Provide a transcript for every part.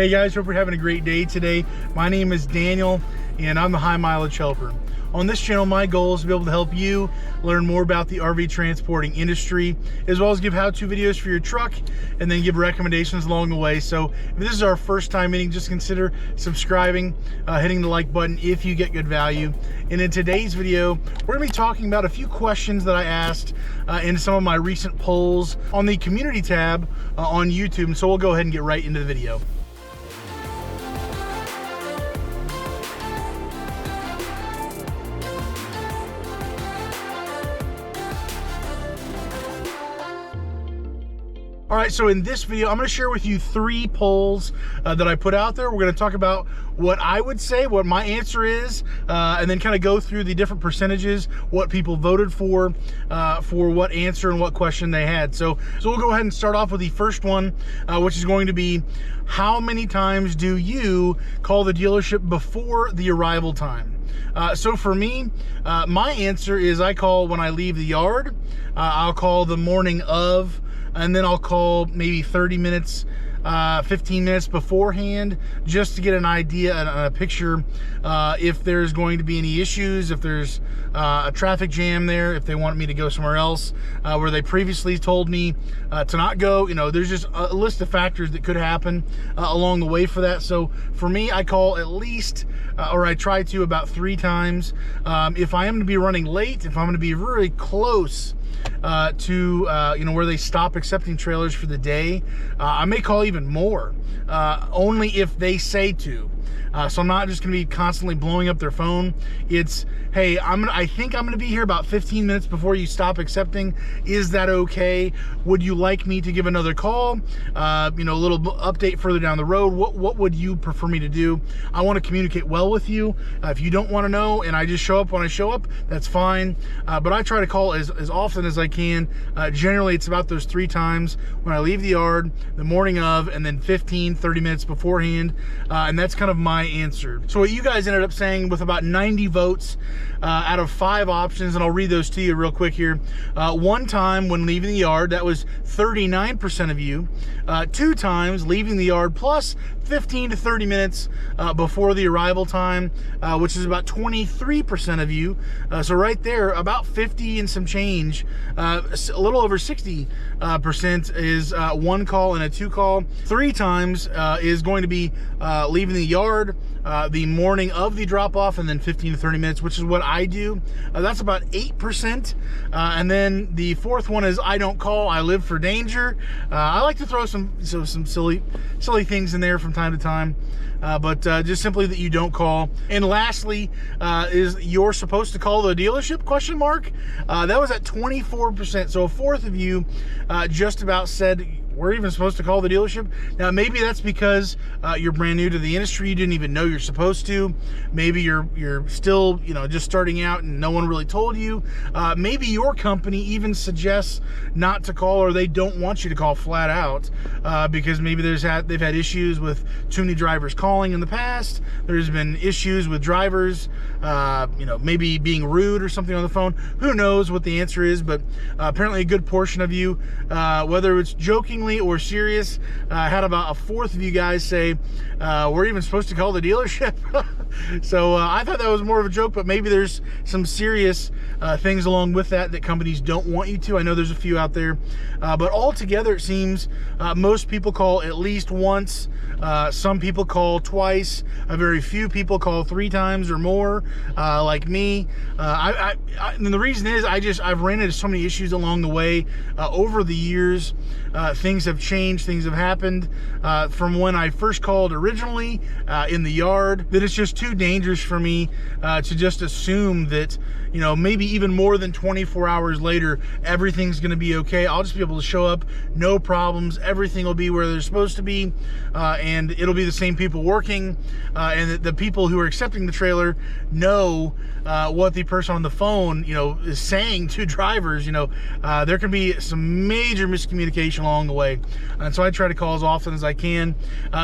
Hey guys, hope you're having a great day today. My name is Daniel and I'm the High Mileage Helper. On this channel, my goal is to be able to help you learn more about the RV transporting industry, as well as give how-to videos for your truck and then give recommendations along the way. So if this is our first time meeting, just consider subscribing, hitting the like button if you get good value. And in today's video, we're gonna be talking about a few questions that I asked in some of my recent polls on the community tab on YouTube. And so we'll go ahead and get right into the video. All right, so in this video, I'm gonna share with you 3 polls that I put out there. We're gonna talk about what I would say, what my answer is, and then kind of go through the different percentages, what people voted for what answer and what question they had. So we'll go ahead and start off with the first one, which is going to be, how many times do you call the dealership before the arrival time? So for me, my answer is I call when I leave the yard, I'll call the morning of, and then I'll call maybe 30 minutes, 15 minutes beforehand, just to get an idea and a picture if there's going to be any issues, if there's a traffic jam there, if they want me to go somewhere else where they previously told me to not go. You know, there's just a list of factors that could happen along the way for that. So for me, I call at least, or I try to, about 3 times. If I am to be running late, if I'm going to be really close to you know, where they stop accepting trailers for the day, I may call even more, only if they say to. So I'm not just gonna be constantly blowing up their phone. It's, hey, I think I'm gonna be here about 15 minutes before you stop accepting. Is that okay? Would you like me to give another call? You know, a little update further down the road. What would you prefer me to do? I want to communicate well with you. If you don't want to know and I just show up when I show up, that's fine. But I try to call as often as I can. Generally, it's about those 3 times: when I leave the yard, the morning of, and then 15, 30 minutes beforehand. And that's kind of my answer. So what you guys ended up saying, with about 90 votes out of 5 options, and I'll read those to you real quick here. 1 time when leaving the yard, that was 39% of you. 2 times leaving the yard, plus 15 to 30 minutes before the arrival time, which is about 23% of you. So right there, about 50 and some change, a little over 60% is 1 call and a 2 call. 3 times is going to be leaving the yard, the morning of the drop off, and then 15 to 30 minutes, which is what I do. That's about 8%. And then the 4th one is, I don't call, I live for danger. I like to throw some silly things in there from time to time, but just simply that you don't call. And lastly, is you're supposed to call the dealership, question mark. That was at 24%. So a 4th of you just about said, we're even supposed to call the dealership. Now, maybe that's because you're brand new to the industry. You didn't even know you're supposed to. Maybe you're still, you know, just starting out and no one really told you. Maybe your company even suggests not to call, or they don't want you to call flat out because maybe they've had issues with too many drivers calling in the past. There's been issues with drivers, you know, maybe being rude or something on the phone. Who knows what the answer is, but apparently a good portion of you, whether it's jokingly or serious, had about a 4th of you guys say, we're even supposed to call the dealership. So I thought that was more of a joke, but maybe there's some serious things along with that companies don't want you to. I know there's a few out there, but altogether it seems most people call at least once. Some people call twice. A very few people call 3 times or more, like me. And the reason is I've ran into so many issues along the way over the years. Things have changed, things have happened from when I first called originally in the yard, that it's just too dangerous for me to just assume that, you know, maybe even more than 24 hours later, everything's going to be okay. I'll just be able to show up, no problems. Everything will be where they're supposed to be, and it'll be the same people working, and the people who are accepting the trailer know what the person on the phone, you know, is saying to drivers. You know, there can be some major miscommunication along the way. way. And so I try to call as often as I can.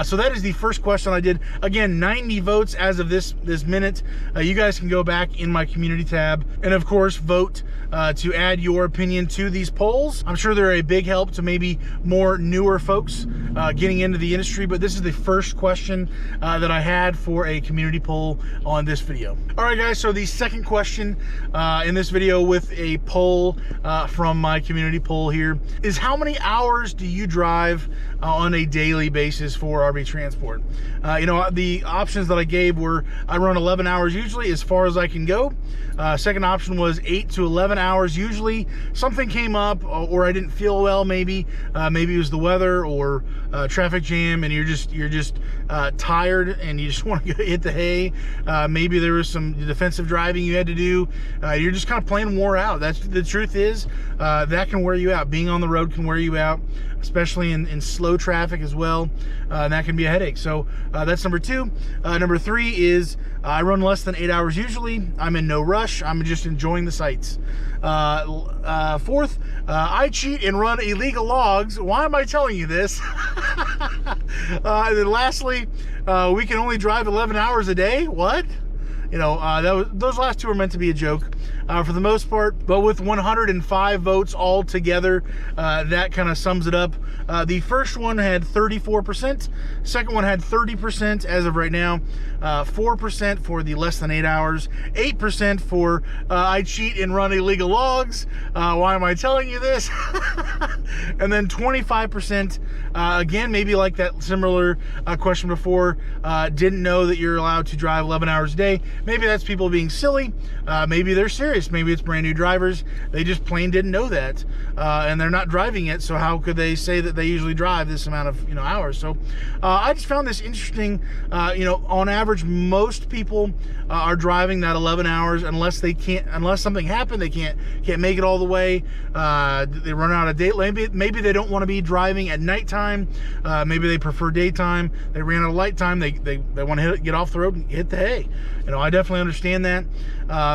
So that is the first question I did. Again, 90 votes as of this minute. You guys can go back in my community tab and of course vote to add your opinion to these polls. I'm sure they're a big help to maybe more newer folks getting into the industry, but this is the first question that I had for a community poll on this video. All right, guys, so the second question in this video with a poll from my community poll here is, how many hours do you drive on a daily basis for RV transport? You know, the options that I gave were, I run 11 hours usually, as far as I can go. Second option was 8 to 11 hours usually. Something came up, or I didn't feel well, maybe it was the weather or traffic jam, and you're just tired and you just want to hit the hay. Maybe there was some defensive driving you had to do. You're just kind of plain wore out. That's the truth is, that can wear you out. Being on the road can wear you out, especially in slow traffic as well. And that can be a headache. So that's number two. Number three is, I run less than 8 hours usually. I'm in no rush. I'm just enjoying the sights. Fourth, I cheat and run illegal logs. Why am I telling you this? And then lastly, we can only drive 11 hours a day. What? You know, those last two are meant to be a joke for the most part, but with 105 votes all together, that kind of sums it up. The first one had 34%, second one had 30% as of right now, 4% for the less than 8 hours, 8% for I cheat and run illegal logs. Why am I telling you this? And then 25%, again, maybe like that similar question before, didn't know that you're allowed to drive 11 hours a day. Maybe that's people being silly. Maybe they're serious. Maybe it's brand new drivers. They just plain didn't know that, and they're not driving it. So how could they say that they usually drive this amount of hours? So I just found this interesting. On average, most people are driving that 11 hours unless something happened. They can't make it all the way. They run out of daylight. Maybe they don't want to be driving at nighttime. Maybe they prefer daytime. They ran out of light time. They want to get off the road and hit the hay. I definitely understand that.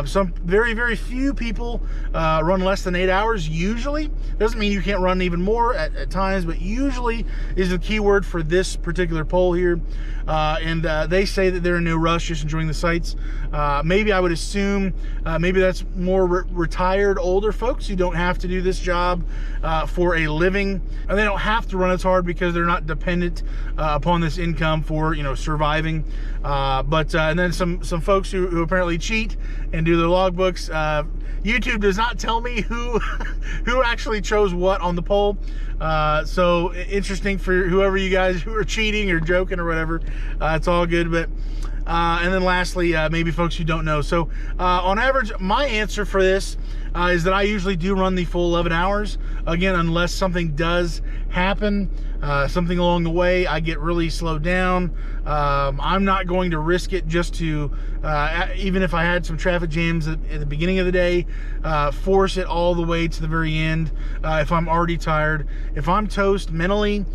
Some very, very few people run less than 8 hours usually. Doesn't mean you can't run even more at times, but usually is the key word for this particular poll here. And they say that they're in no rush, just enjoying the sights. Maybe I would assume maybe that's more retired older folks who don't have to do this job for a living, and they don't have to run as hard because they're not dependent upon this income for surviving. And then some folks who apparently cheat and do their logbooks. YouTube does not tell me who actually chose what on the poll. So interesting for whoever you guys who are cheating or joking or whatever. It's all good. But and then lastly, maybe folks who don't know. So on average, my answer for this is that I usually do run the full 11 hours. Again, unless something does happen, something along the way, I get really slowed down. I'm not going to risk it just to, even if I had some traffic jams at the beginning of the day, force it all the way to the very end. If I'm already tired, if I'm toast mentally,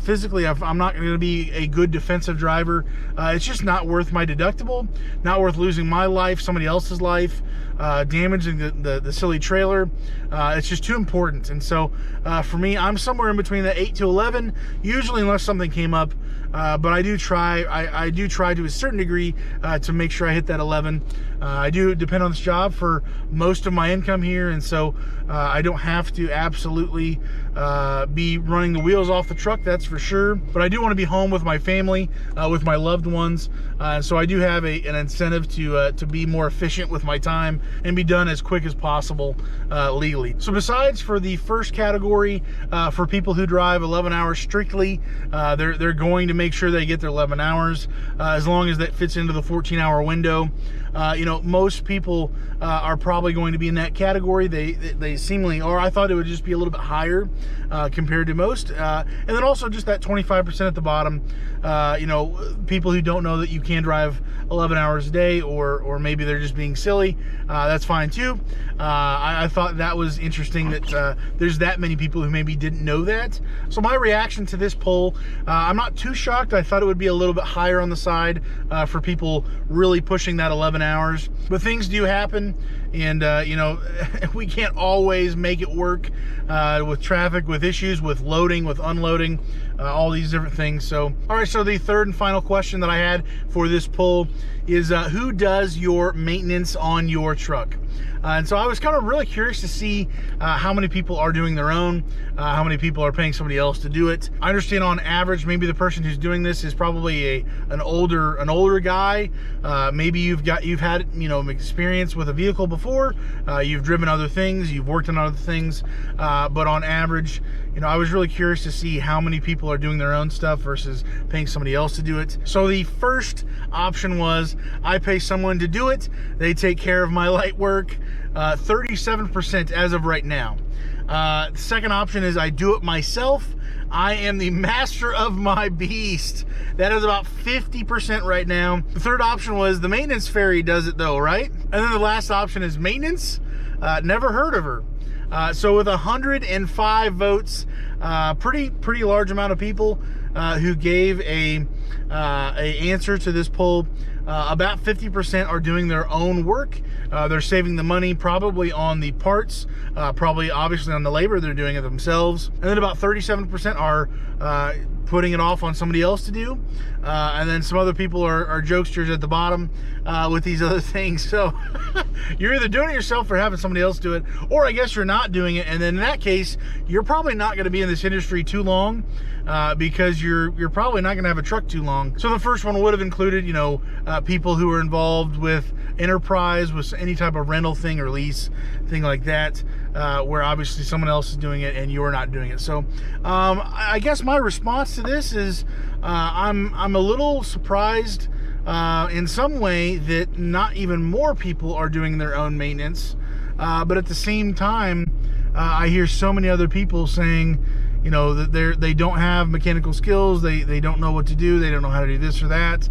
physically, I'm not going to be a good defensive driver. It's just not worth my deductible, not worth losing my life, somebody else's life, damaging the silly trailer. It's just too important. And so for me, I'm somewhere in between the 8 to 11, usually, unless something came up. But I do try to a certain degree to make sure I hit that 11. I do depend on this job for most of my income here, and so I don't have to absolutely be running the wheels off the truck, that's for sure. But I do want to be home with my family, with my loved ones, so I do have an incentive to be more efficient with my time and be done as quick as possible legally. So besides for the first category, for people who drive 11 hours strictly, they're going to make sure they get their 11 hours, as long as that fits into the 14-hour window. Most people are probably going to be in that category. They seemingly are. I thought it would just be a little bit higher compared to most. And then also just that 25% at the bottom, people who don't know that you can drive 11 hours a day, or maybe they're just being silly. That's fine too. I thought that was interesting that there's that many people who maybe didn't know that. So my reaction to this poll, I'm not too shocked. I thought it would be a little bit higher on the side for people really pushing that 11 hours, but things do happen. And, you know, we can't always make it work with traffic, with issues, with loading, with unloading, all these different things. So, all right, so the third and final question that I had for this poll is who does your maintenance on your truck? And so I was kind of really curious to see how many people are doing their own, how many people are paying somebody else to do it. I understand on average, maybe the person who's doing this is probably an older guy. Maybe you've had, you know, experience with a vehicle before. You've driven other things, you've worked on other things, but on average, you know, I was really curious to see how many people are doing their own stuff versus paying somebody else to do it. So the first option was I pay someone to do it. They take care of my light work. 37% as of right now. The second option is I do it myself. I am the master of my beast. That is about 50% right now. The third option was the maintenance fairy does it though, right? And then the last option is maintenance. Never heard of her. So with 105 votes, pretty large amount of people who gave a answer to this poll. About 50% are doing their own work. They're saving the money probably on the parts, probably obviously on the labor. They're doing it themselves. And then about 37% are putting it off on somebody else to do. And then some other people are jokesters at the bottom with these other things. So you're either doing it yourself or having somebody else do it, or I guess you're not doing it. And then in that case, you're probably not going to be in this industry too long because you're probably not going to have a truck too long. So the first one would have included, you know, people who are involved with enterprise, with any type of rental thing or lease thing like that, where obviously someone else is doing it and you're not doing it. So I guess my response to this is I'm a little surprised in some way that not even more people are doing their own maintenance, but at the same time I hear so many other people saying, you know, that they don't have mechanical skills, they don't know what to do, they don't know how to do this or that.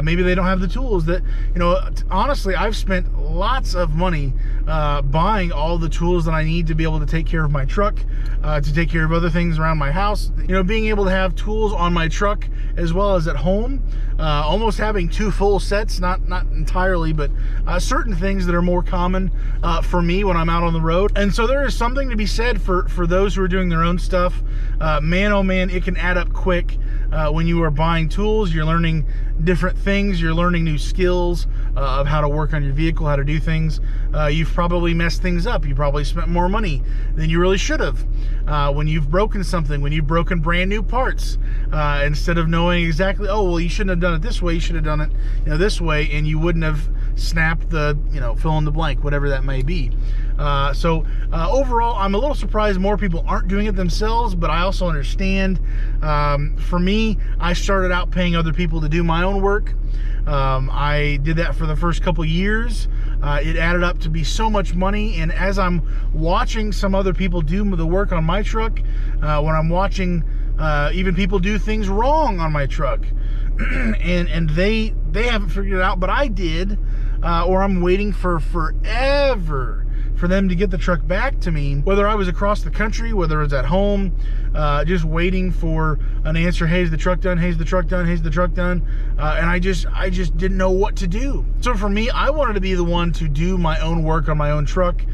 Maybe they don't have the tools that, you know, honestly, I've spent lots of money buying all the tools that I need to be able to take care of my truck, to take care of other things around my house. You know, being able to have tools on my truck as well as at home, almost having two full sets, not entirely, but certain things that are more common for me when I'm out on the road. And so there is something to be said for those who are doing their own stuff. Man, oh man, it can add up quick. When you are buying tools, you're learning different things, you're learning new skills of how to work on your vehicle, how to do things. You've probably messed things up. You probably spent more money than you really should have. When you've broken something, when you've broken brand new parts, instead of knowing exactly, oh, well, you shouldn't have done it this way, you should have done it, you know, this way, and you wouldn't have snapped the, you know, fill in the blank, whatever that may be. So overall, I'm a little surprised more people aren't doing it themselves, but I also understand. For me, I started out paying other people to do my own work. I did that for the first couple years. It added up to be so much money, and as I'm watching some other people do the work on my truck, when I'm watching even people do things wrong on my truck, and they haven't figured it out, but I did, or I'm waiting for forever for them to get the truck back to me, whether I was across the country, whether it's at home, just waiting for an answer. Hey, is the truck done? Hey, is the truck done? Hey, is the truck done? And I just didn't know what to do. So for me, I wanted to be the one to do my own work on my own truck,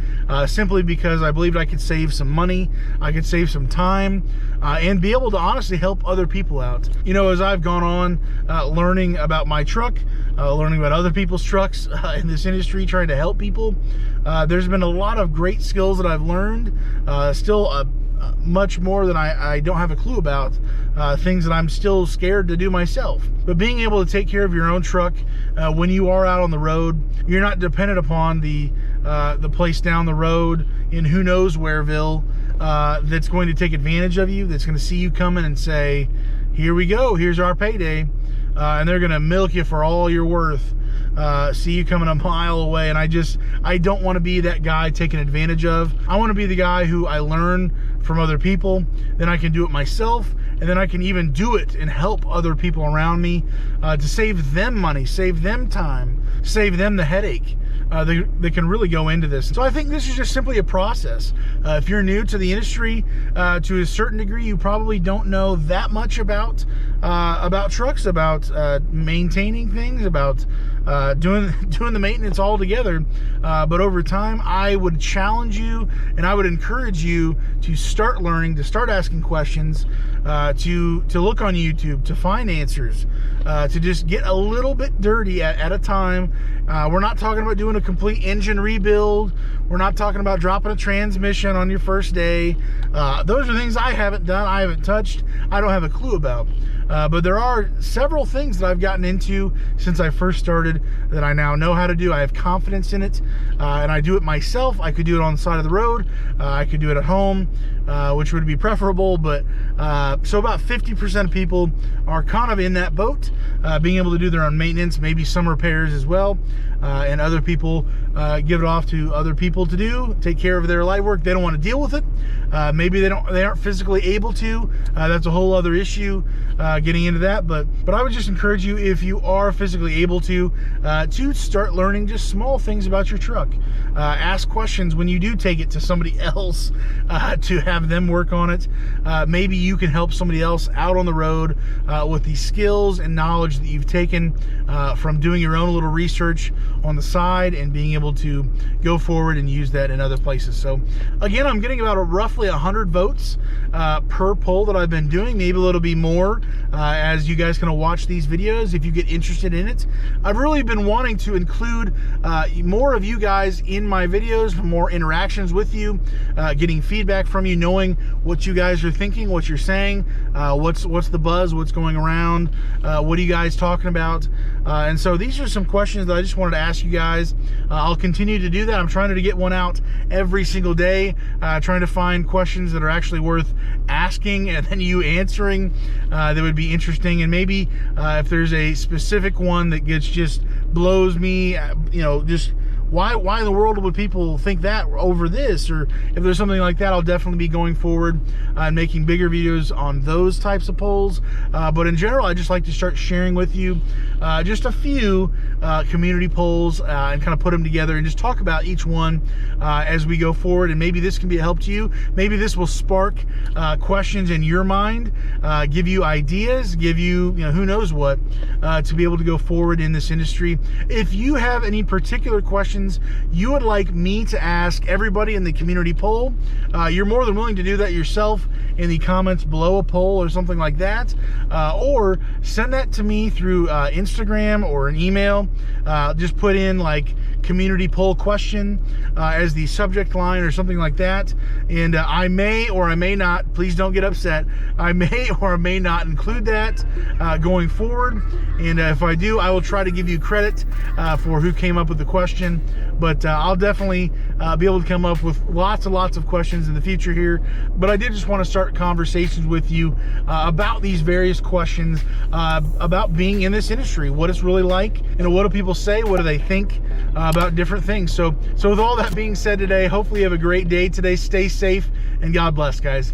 simply because I believed I could save some money, I could save some time, and be able to honestly help other people out. You know, as I've gone on learning about my truck, learning about other people's trucks in this industry, trying to help people, there's been a lot of great skills that I've learned, still much more than I don't have a clue about, things that I'm still scared to do myself. But being able to take care of your own truck when you are out on the road, you're not dependent upon the place down the road in who knows whereville that's going to take advantage of you, that's going to see you coming and say, here we go, here's our payday, and they're going to milk you for all you're worth. See you coming a mile away, and I don't want to be that guy taken advantage of. I want to be the guy who I learn from other people, then I can do it myself, and then I can even do it and help other people around me to save them money, save them time, save them the headache. They can really go into this. So I think this is just simply a process. If you're new to the industry, to a certain degree, you probably don't know that much about trucks, about maintaining things, about doing the maintenance all together. But over time, I would challenge you and I would encourage you to start learning, to start asking questions, to look on YouTube, to find answers, to just get a little bit dirty at a time. We're not talking about doing a complete engine rebuild. We're not talking about dropping a transmission on your first day. Those are things I haven't done, I haven't touched, I don't have a clue about. But there are several things that I've gotten into since I first started that I now know how to do. I have confidence in it, and I do it myself. I could do it on the side of the road. I could do it at home, which would be preferable. But so about 50% of people are kind of in that boat, being able to do their own maintenance, maybe some repairs as well. And other people give it off to other people to do, take care of their light work. They don't want to deal with it. Maybe they aren't physically able to. That's a whole other issue, getting into that. But I would just encourage you, if you are physically able to start learning just small things about your truck. Ask questions when you do take it to somebody else, to have them work on it. Maybe you can help somebody else out on the road with the skills and knowledge that you've taken from doing your own little research on the side and being able to go forward and use that in other places. So again, I'm getting about roughly 100 votes per poll that I've been doing. Maybe a little bit more as you guys kind of watch these videos if you get interested in it. I've really been wanting to include more of you guys in my videos, more interactions with you, getting feedback from you, knowing what you guys are thinking, what you're saying, what's the buzz, what's going around, what are you guys talking about. And so these are some questions that I just wanted to ask you guys. I'll continue to do that. I'm trying to get one out every single day, trying to find questions that are actually worth asking and then you answering, that would be interesting. And maybe if there's a specific one that just blows me, just why in the world would people think that over this? Or if there's something like that, I'll definitely be going forward and making bigger videos on those types of polls. But in general, I just like to start sharing with you just a few community polls and kind of put them together and just talk about each one as we go forward. And maybe this can be a help to you. Maybe this will spark questions in your mind, give you ideas, give you, who knows what, to be able to go forward in this industry. If you have any particular questions you would like me to ask everybody in the community poll, you're more than willing to do that yourself in the comments below a poll or something like that, or send that to me through Instagram or an email. Just put in like community poll question as the subject line or something like that, and I may or I may not, please don't get upset, I may or I may not include that going forward. And if I do, I will try to give you credit for who came up with the question. But I'll definitely be able to come up with lots and lots of questions in the future here. But I did just want to start conversations with you about these various questions about being in this industry, what it's really like, what do people say, what do they think about different things. So with all that being said today, hopefully you have a great day today. Stay safe and God bless, guys.